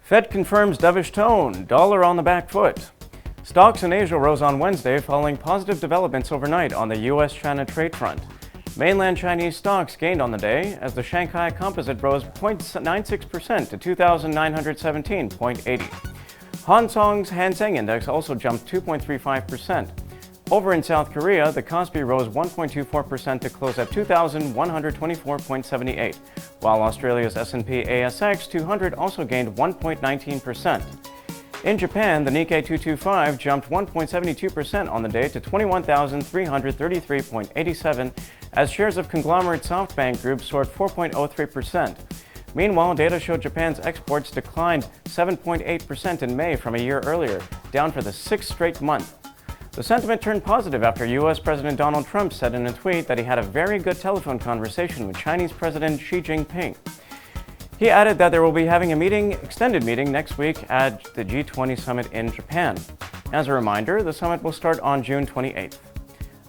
FET confirms dovish tone, dollar on the back foot. Stocks in Asia rose on Wednesday following positive developments overnight on the U.S.-China trade front. Mainland Chinese stocks gained on the day as the Shanghai Composite rose 0.96% to 2,917.80. Hong Kong's Hang Seng Index also jumped 2.35%. Over in South Korea, the Kospi rose 1.24% to close at 2,124.78, while Australia's S&P ASX 200 also gained 1.19%. In Japan, the Nikkei 225 jumped 1.72% on the day to 21,333.87 as shares of conglomerate SoftBank Group soared 4.03%. Meanwhile, data showed Japan's exports declined 7.8% in May from a year earlier, down for the sixth straight month. The sentiment turned positive after U.S. President Donald Trump said in a tweet that he had a very good telephone conversation with Chinese President Xi Jinping. He added that they will be having a extended meeting next week at the G20 summit in Japan. As a reminder, the summit will start on June 28th.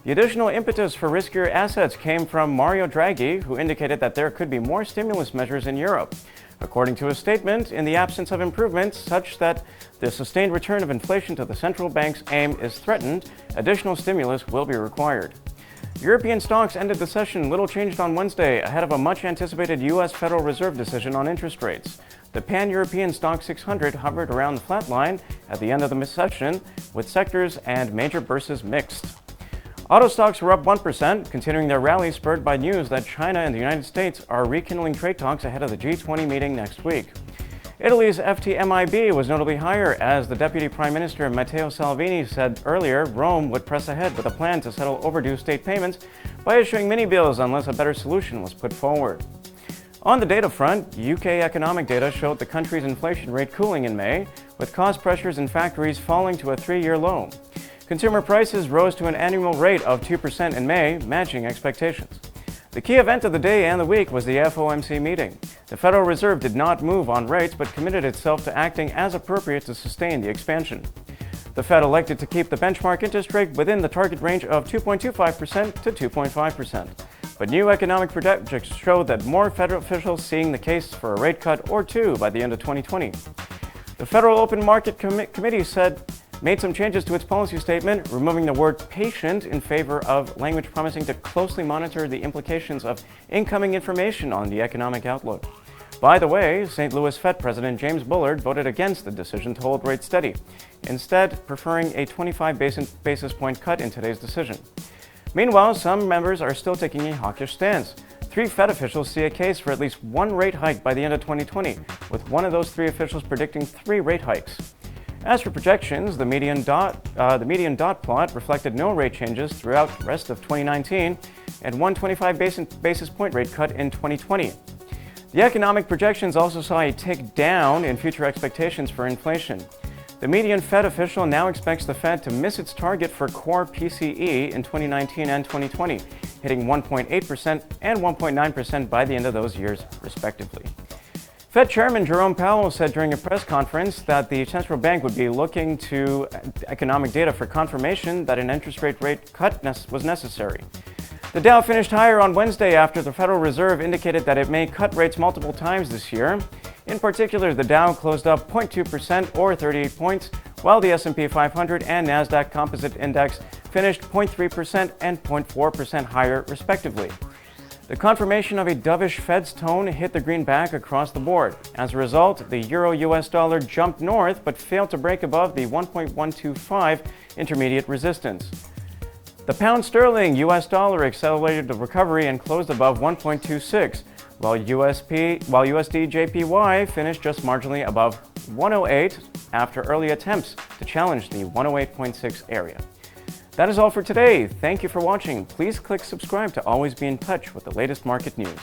The additional impetus for riskier assets came from Mario Draghi, who indicated that there could be more stimulus measures in Europe. According to a statement, in the absence of improvements such that the sustained return of inflation to the central bank's aim is threatened, additional stimulus will be required. European stocks ended the session little changed on Wednesday ahead of a much-anticipated U.S. Federal Reserve decision on interest rates. The Pan-European Stock 600 hovered around the flat line at the end of the session, with sectors and major bourses mixed. Auto stocks were up 1%, continuing their rally spurred by news that China and the United States are rekindling trade talks ahead of the G20 meeting next week. Italy's FT was notably higher as the Deputy Prime Minister Matteo Salvini said earlier Rome would press ahead with a plan to settle overdue state payments by issuing mini-bills unless a better solution was put forward. On the data front, UK economic data showed the country's inflation rate cooling in May, with cost pressures in factories falling to a three-year low. Consumer prices rose to an annual rate of 2% in May, matching expectations. The key event of the day and the week was the FOMC meeting. The Federal Reserve did not move on rates but committed itself to acting as appropriate to sustain the expansion. The Fed elected to keep the benchmark interest rate within the target range of 2.25% to 2.5%. But new economic projections show that more federal officials seeing the case for a rate cut or two by the end of 2020. The Federal Open Market Committee made some changes to its policy statement, removing the word patient in favor of language promising to closely monitor the implications of incoming information on the economic outlook. By the way, St. Louis FET President James Bullard voted against the decision to hold rates steady, instead preferring a 25 basis point cut in today's decision. Meanwhile, some members are still taking a hawkish stance. Three FED officials see a case for at least one rate hike by the end of 2020, with one of those three officials predicting 3 rate hikes. As for projections, the median dot plot reflected no rate changes throughout the rest of 2019 and one 25 basis point rate cut in 2020. The economic projections also saw a tick down in future expectations for inflation. The median Fed official now expects the Fed to miss its target for core PCE in 2019 and 2020, hitting 1.8% and 1.9% by the end of those years, respectively. Fed Chairman Jerome Powell said during a press conference that the central bank would be looking to economic data for confirmation that an interest rate cut was necessary. The Dow finished higher on Wednesday after the Federal Reserve indicated that it may cut rates multiple times this year. In particular, the Dow closed up 0.2% or 38 points, while the S&P 500 and Nasdaq Composite Index finished 0.3% and 0.4% higher, respectively. The confirmation of a dovish Fed's tone hit the greenback across the board. As a result, the euro-US dollar jumped north but failed to break above the 1.125 intermediate resistance. The pound sterling US dollar accelerated the recovery and closed above 1.26, while USD JPY finished just marginally above 108 after early attempts to challenge the 108.6 area. That is all for today. Thank you for watching. Please click subscribe to always be in touch with the latest market news.